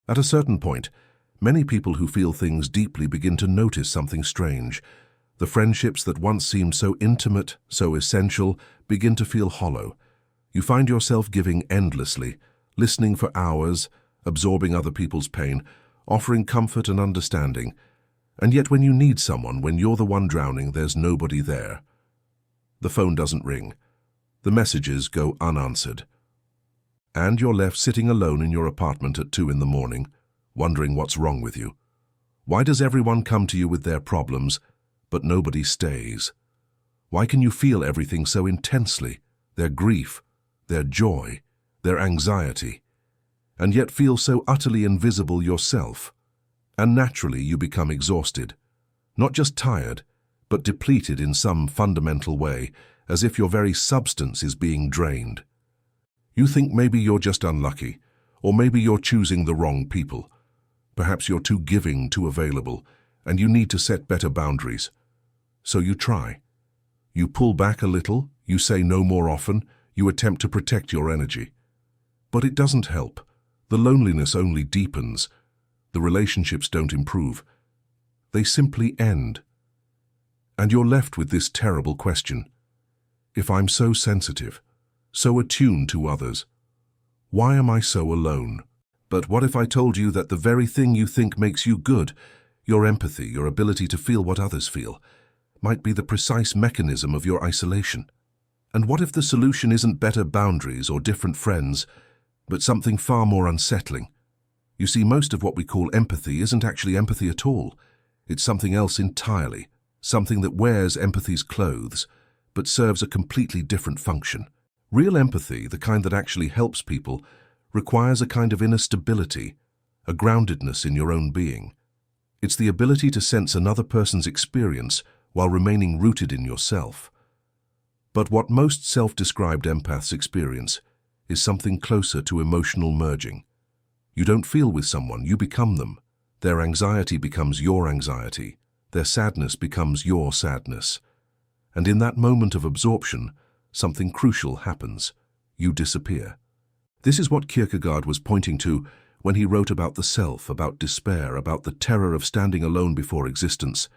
At a certain point, many people who feel things deeply begin to notice something strange. The friendships that once seemed so intimate, so essential, begin to feel hollow. You find yourself giving endlessly, listening for hours, absorbing other people's pain, offering comfort and understanding. And yet when you need someone, when you're the one drowning, there's nobody there. The phone doesn't ring. The messages go unanswered. And you're left sitting alone in your apartment at 2 in the morning, wondering what's wrong with you. Why does everyone come to you with their problems, but nobody stays? Why can you feel everything so intensely, their grief, their joy, their anxiety, and yet feel so utterly invisible yourself? And naturally you become exhausted, not just tired, but depleted in some fundamental way, as if your very substance is being drained. You think maybe you're just unlucky, or maybe you're choosing the wrong people. Perhaps you're too giving, too available, and you need to set better boundaries. So you try. You pull back a little, you say no more often, you attempt to protect your energy. But it doesn't help. The loneliness only deepens. The relationships don't improve. They simply end. And you're left with this terrible question. If I'm so sensitive, so attuned to others, why am I so alone? But what if I told you that the very thing you think makes you good, your empathy, your ability to feel what others feel, might be the precise mechanism of your isolation? And what if the solution isn't better boundaries or different friends, but something far more unsettling? You see, most of what we call empathy isn't actually empathy at all. It's something else entirely, something that wears empathy's clothes, but serves a completely different function. Real empathy, the kind that actually helps people, requires a kind of inner stability, a groundedness in your own being. It's the ability to sense another person's experience while remaining rooted in yourself. But what most self-described empaths experience is something closer to emotional merging. You don't feel with someone, you become them. Their anxiety becomes your anxiety. Their sadness becomes your sadness. And in that moment of absorption, something crucial happens. You disappear. This is what Kierkegaard was pointing to when he wrote about the self, about despair, about the terror of standing alone before existence.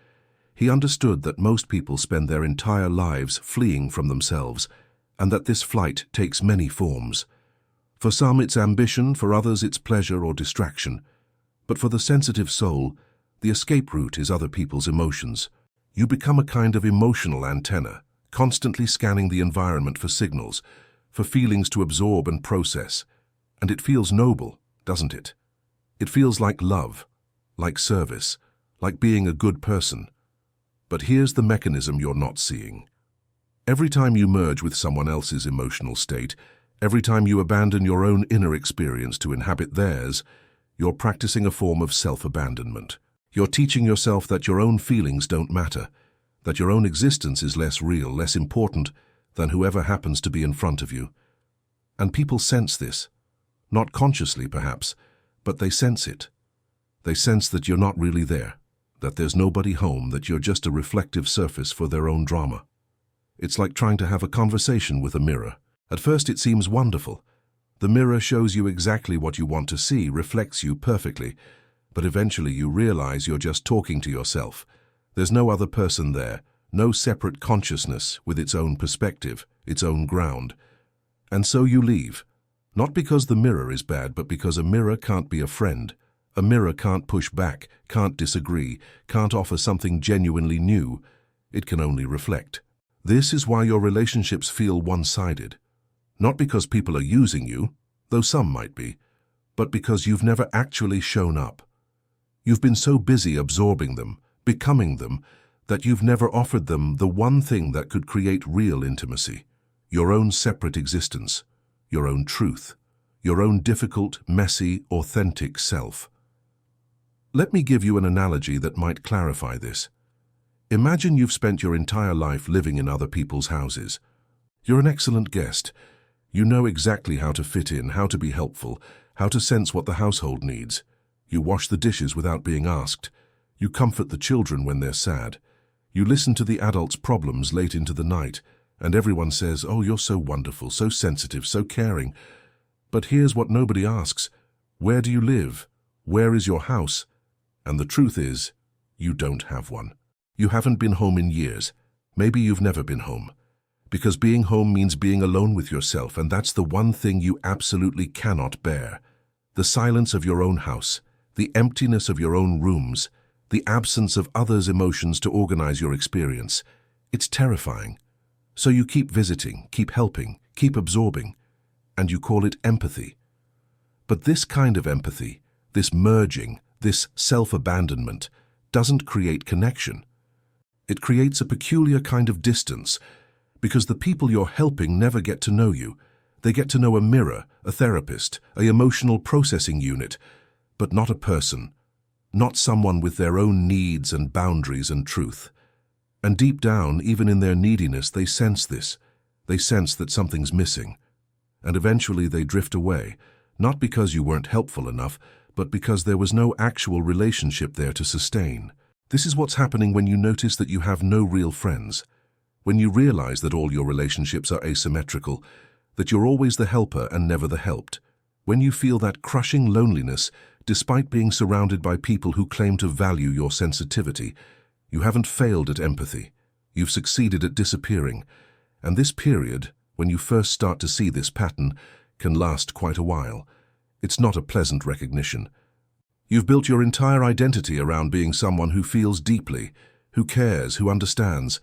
He understood that most people spend their entire lives fleeing from themselves, and that this flight takes many forms. For some it's ambition, for others it's pleasure or distraction. But for the sensitive soul, the escape route is other people's emotions. You become a kind of emotional antenna, constantly scanning the environment for signals, for feelings to absorb and process. And it feels noble, doesn't it? It feels like love, like service, like being a good person. But here's the mechanism you're not seeing. Every time you merge with someone else's emotional state, every time you abandon your own inner experience to inhabit theirs, you're practicing a form of self-abandonment. You're teaching yourself that your own feelings don't matter, that your own existence is less real, less important than whoever happens to be in front of you. And people sense this, not consciously perhaps, but they sense it. They sense that you're not really there, that there's nobody home, that you're just a reflective surface for their own drama. It's like trying to have a conversation with a mirror. At first it seems wonderful. The mirror shows you exactly what you want to see, reflects you perfectly, but eventually you realize you're just talking to yourself. There's no other person there, no separate consciousness with its own perspective, its own ground. And so you leave, not because the mirror is bad, but because a mirror can't be a friend. A mirror can't push back, can't disagree, can't offer something genuinely new. It can only reflect. This is why your relationships feel one-sided. Not because people are using you, though some might be, but because you've never actually shown up. You've been so busy absorbing them, becoming them, that you've never offered them the one thing that could create real intimacy, your own separate existence, your own truth, your own difficult, messy, authentic self. Let me give you an analogy that might clarify this. Imagine you've spent your entire life living in other people's houses. You're an excellent guest. You know exactly how to fit in, how to be helpful, how to sense what the household needs. You wash the dishes without being asked. You comfort the children when they're sad. You listen to the adults' problems late into the night, and everyone says, "Oh, you're so wonderful, so sensitive, so caring." But here's what nobody asks. Where do you live? Where is your house? And the truth is, you don't have one. You haven't been home in years. Maybe you've never been home. Because being home means being alone with yourself, and that's the one thing you absolutely cannot bear. The silence of your own house, the emptiness of your own rooms, the absence of others' emotions to organize your experience. It's terrifying. So you keep visiting, keep helping, keep absorbing, and you call it empathy. But this kind of empathy, this merging, this self-abandonment, doesn't create connection. It creates a peculiar kind of distance, because the people you're helping never get to know you. They get to know a mirror, a therapist, an emotional processing unit, but not a person, not someone with their own needs and boundaries and truth. And deep down, even in their neediness, they sense this. They sense that something's missing. And eventually they drift away, not because you weren't helpful enough, but because there was no actual relationship there to sustain. This is what's happening when you notice that you have no real friends. When you realize that all your relationships are asymmetrical, that you're always the helper and never the helped. When you feel that crushing loneliness, despite being surrounded by people who claim to value your sensitivity, you haven't failed at empathy. You've succeeded at disappearing. And this period, when you first start to see this pattern, can last quite a while. It's not a pleasant recognition. You've built your entire identity around being someone who feels deeply, who cares, who understands.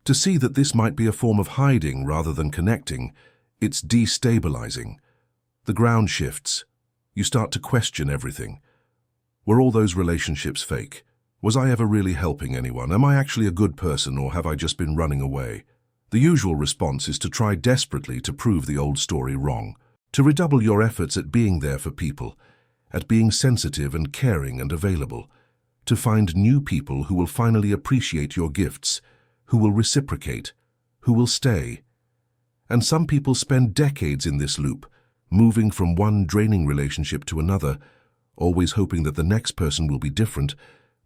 To see that this might be a form of hiding rather than connecting, it's destabilizing. The ground shifts. You start to question everything. Were all those relationships fake? Was I ever really helping anyone? Am I actually a good person, or have I just been running away? The usual response is to try desperately to prove the old story wrong, to redouble your efforts at being there for people, at being sensitive and caring and available, to find new people who will finally appreciate your gifts, who will reciprocate, who will stay. And some people spend decades in this loop, moving from one draining relationship to another, always hoping that the next person will be different,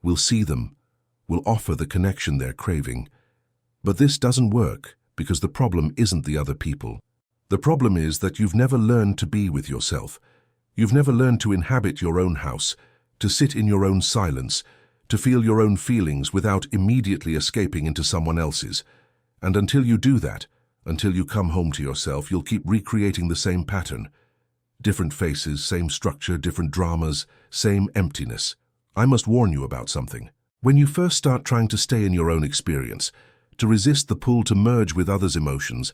will see them, will offer the connection they're craving. But this doesn't work because the problem isn't the other people. The problem is that you've never learned to be with yourself. You've never learned to inhabit your own house, to sit in your own silence, to feel your own feelings without immediately escaping into someone else's. And until you do that, until you come home to yourself, you'll keep recreating the same pattern. Different faces, same structure, different dramas, same emptiness. I must warn you about something. When you first start trying to stay in your own experience, to resist the pull to merge with others' emotions,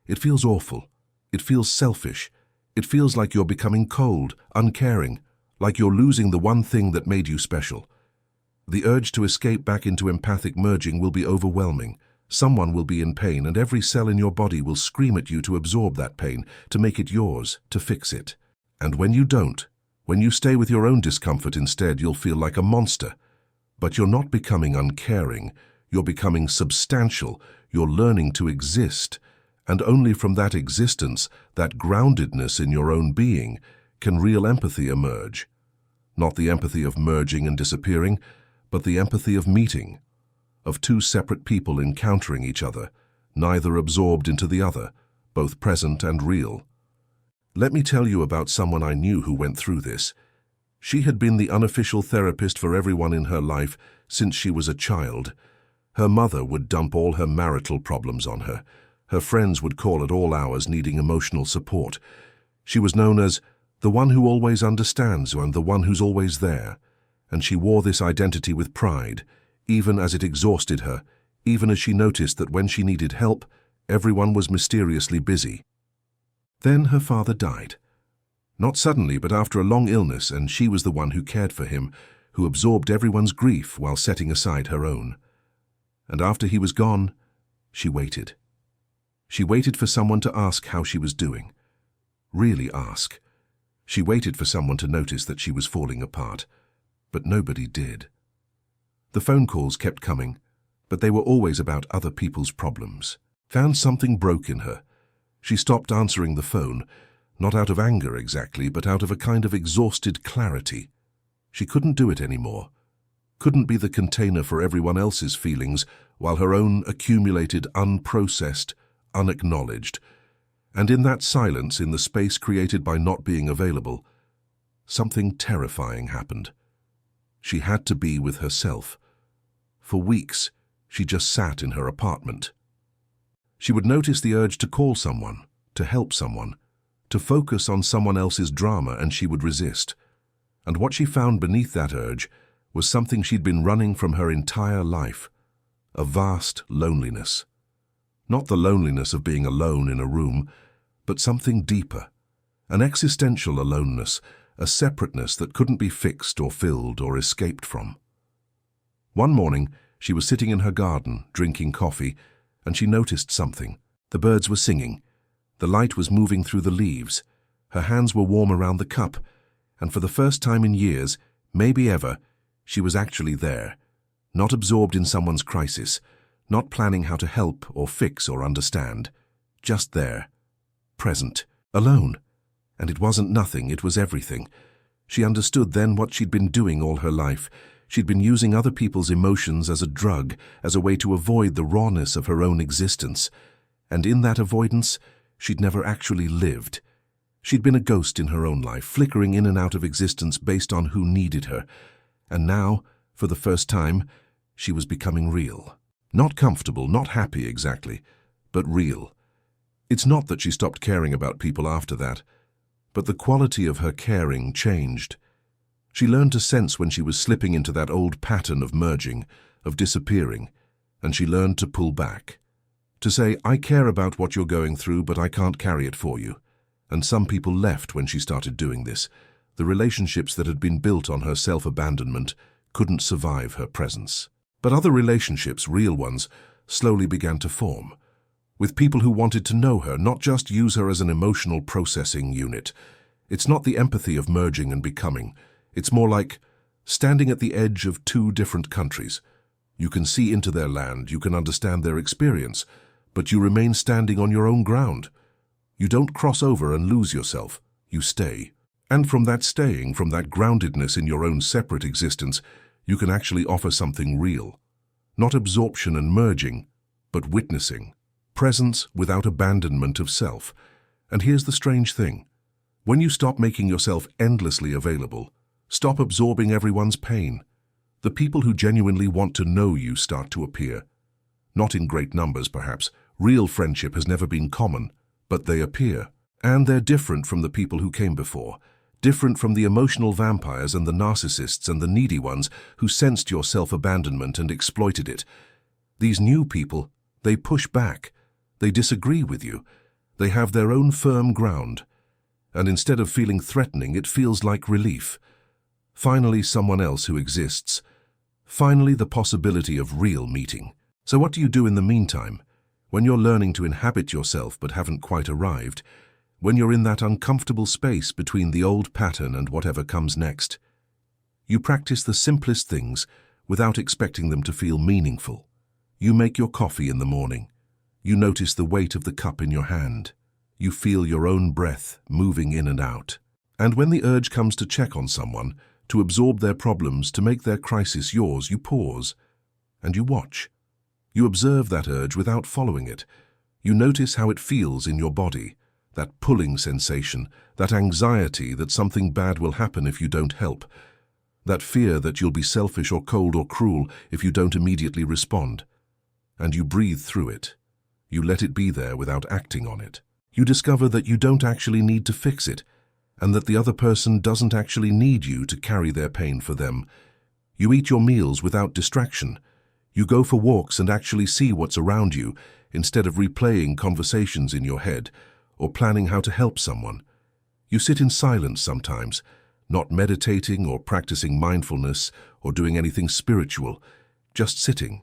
it feels awful. It feels selfish. It feels like you're becoming cold, uncaring, like you're losing the one thing that made you special. The urge to escape back into empathic merging will be overwhelming. Someone will be in pain, and every cell in your body will scream at you to absorb that pain, to make it yours, to fix it. And when you don't, when you stay with your own discomfort instead, you'll feel like a monster. But you're not becoming uncaring. You're becoming substantial. You're learning to exist. And only from that existence, that groundedness in your own being, can real empathy emerge. Not the empathy of merging and disappearing, but the empathy of meeting, of two separate people encountering each other, neither absorbed into the other, both present and real. Let me tell you about someone I knew who went through this. She had been the unofficial therapist for everyone in her life since she was a child. Her mother would dump all her marital problems on her. Her friends would call at all hours needing emotional support. She was known as the one who always understands and the one who's always there. And she wore this identity with pride, even as it exhausted her, even as she noticed that when she needed help, everyone was mysteriously busy. Then her father died. Not suddenly, but after a long illness, and she was the one who cared for him, who absorbed everyone's grief while setting aside her own. And after he was gone, she waited. She waited for someone to ask how she was doing. Really ask. She waited for someone to notice that she was falling apart. But nobody did. The phone calls kept coming, but they were always about other people's problems. Found something broke in her. She stopped answering the phone, not out of anger exactly, but out of a kind of exhausted clarity. She couldn't do it anymore. Couldn't be the container for everyone else's feelings, while her own accumulated, unprocessed, unacknowledged. And in that silence, in the space created by not being available, something terrifying happened. She had to be with herself. For weeks, she just sat in her apartment. She would notice the urge to call someone, to help someone, to focus on someone else's drama, and she would resist. And what she found beneath that urge was something she'd been running from her entire life: a vast loneliness. Not the loneliness of being alone in a room, but something deeper, an existential aloneness, a separateness that couldn't be fixed or filled or escaped from. One morning, she was sitting in her garden, drinking coffee, and she noticed something. The birds were singing. The light was moving through the leaves. Her hands were warm around the cup, and for the first time in years, maybe ever, she was actually there, not absorbed in someone's crisis, not planning how to help or fix or understand, just there, present, alone. And it wasn't nothing, it was everything. She understood then what she'd been doing all her life. She'd been using other people's emotions as a drug, as a way to avoid the rawness of her own existence. And in that avoidance, she'd never actually lived. She'd been a ghost in her own life, flickering in and out of existence based on who needed her. And now, for the first time, she was becoming real. Not comfortable, not happy exactly, but real. It's not that she stopped caring about people after that, but the quality of her caring changed. She learned to sense when she was slipping into that old pattern of merging, of disappearing, and she learned to pull back. To say, I care about what you're going through, but I can't carry it for you. And some people left when she started doing this. The relationships that had been built on her self-abandonment couldn't survive her presence. But other relationships, real ones, slowly began to form, with people who wanted to know her, not just use her as an emotional processing unit. It's not the empathy of merging and becoming. It's more like standing at the edge of two different countries. You can see into their land, you can understand their experience, but you remain standing on your own ground. You don't cross over and lose yourself, you stay. And from that staying, from that groundedness in your own separate existence, you can actually offer something real. Not absorption and merging, but witnessing. Presence without abandonment of self. And here's the strange thing. When you stop making yourself endlessly available, stop absorbing everyone's pain, the people who genuinely want to know you start to appear. Not in great numbers, perhaps. Real friendship has never been common, but they appear. And they're different from the people who came before. Different from the emotional vampires and the narcissists and the needy ones who sensed your self-abandonment and exploited it. These new people, they push back. They disagree with you. They have their own firm ground. And instead of feeling threatening, it feels like relief. Finally, someone else who exists. Finally, the possibility of real meeting. So what do you do in the meantime? When you're learning to inhabit yourself but haven't quite arrived, when you're in that uncomfortable space between the old pattern and whatever comes next, you practice the simplest things without expecting them to feel meaningful. You make your coffee in the morning. You notice the weight of the cup in your hand. You feel your own breath moving in and out. And when the urge comes to check on someone, to absorb their problems, to make their crisis yours, you pause and you watch. You observe that urge without following it. You notice how it feels in your body, that pulling sensation, that anxiety that something bad will happen if you don't help, that fear that you'll be selfish or cold or cruel if you don't immediately respond. And you breathe through it. You let it be there without acting on it. You discover that you don't actually need to fix it, and that the other person doesn't actually need you to carry their pain for them. You eat your meals without distraction. You go for walks and actually see what's around you, instead of replaying conversations in your head or planning how to help someone. You sit in silence sometimes, not meditating or practicing mindfulness or doing anything spiritual, just sitting,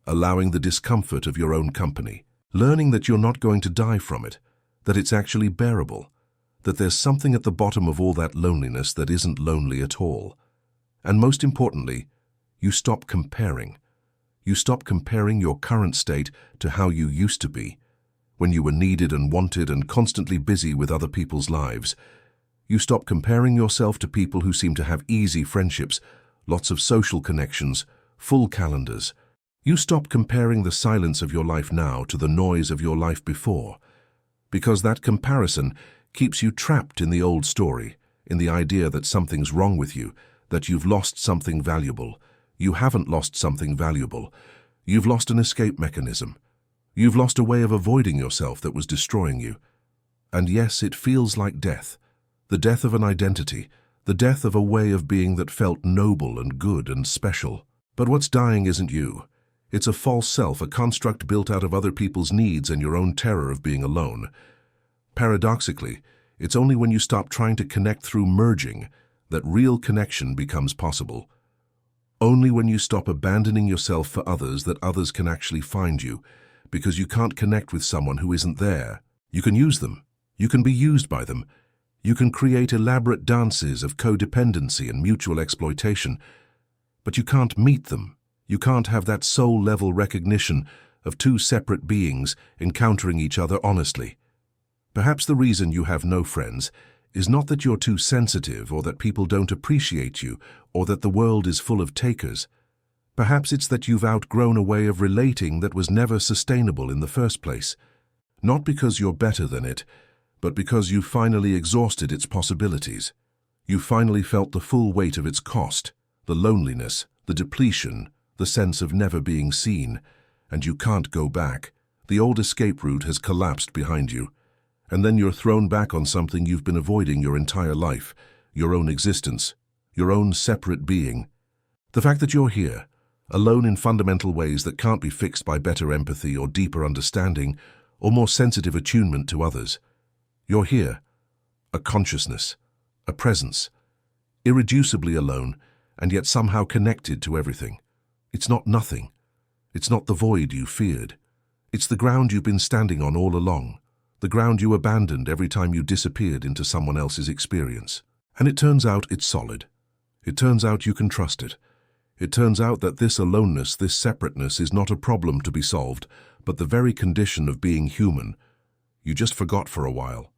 allowing the discomfort of your own company, learning that you're not going to die from it, that it's actually bearable, that there's something at the bottom of all that loneliness that isn't lonely at all. And most importantly, you stop comparing. You stop comparing your current state to how you used to be, when you were needed and wanted and constantly busy with other people's lives. You stop comparing yourself to people who seem to have easy friendships, lots of social connections, full calendars. You stop comparing the silence of your life now to the noise of your life before, because that comparison keeps you trapped in the old story, in the idea that something's wrong with you, that you've lost something valuable. You haven't lost something valuable. You've lost an escape mechanism. You've lost a way of avoiding yourself that was destroying you. And yes, it feels like death. The death of an identity, the death of a way of being that felt noble and good and special. But what's dying isn't you. It's a false self, a construct built out of other people's needs and your own terror of being alone. Paradoxically, it's only when you stop trying to connect through merging that real connection becomes possible. Only when you stop abandoning yourself for others that others can actually find you, because you can't connect with someone who isn't there. You can use them. You can be used by them. You can create elaborate dances of codependency and mutual exploitation, but you can't meet them. You can't have that soul-level recognition of two separate beings encountering each other honestly. Perhaps the reason you have no friends is not that you're too sensitive or that people don't appreciate you or that the world is full of takers. Perhaps it's that you've outgrown a way of relating that was never sustainable in the first place. Not because you're better than it, but because you've finally exhausted its possibilities. You've finally felt the full weight of its cost, the loneliness, the depletion, the sense of never being seen, and you can't go back. The old escape route has collapsed behind you, and then you're thrown back on something you've been avoiding your entire life, your own existence, your own separate being. The fact that you're here, alone in fundamental ways that can't be fixed by better empathy or deeper understanding or more sensitive attunement to others. You're here, a consciousness, a presence, irreducibly alone and yet somehow connected to everything. It's not nothing. It's not the void you feared. It's the ground you've been standing on all along, the ground you abandoned every time you disappeared into someone else's experience. And it turns out it's solid. It turns out you can trust it. It turns out that this aloneness, this separateness is not a problem to be solved, but the very condition of being human. You just forgot for a while.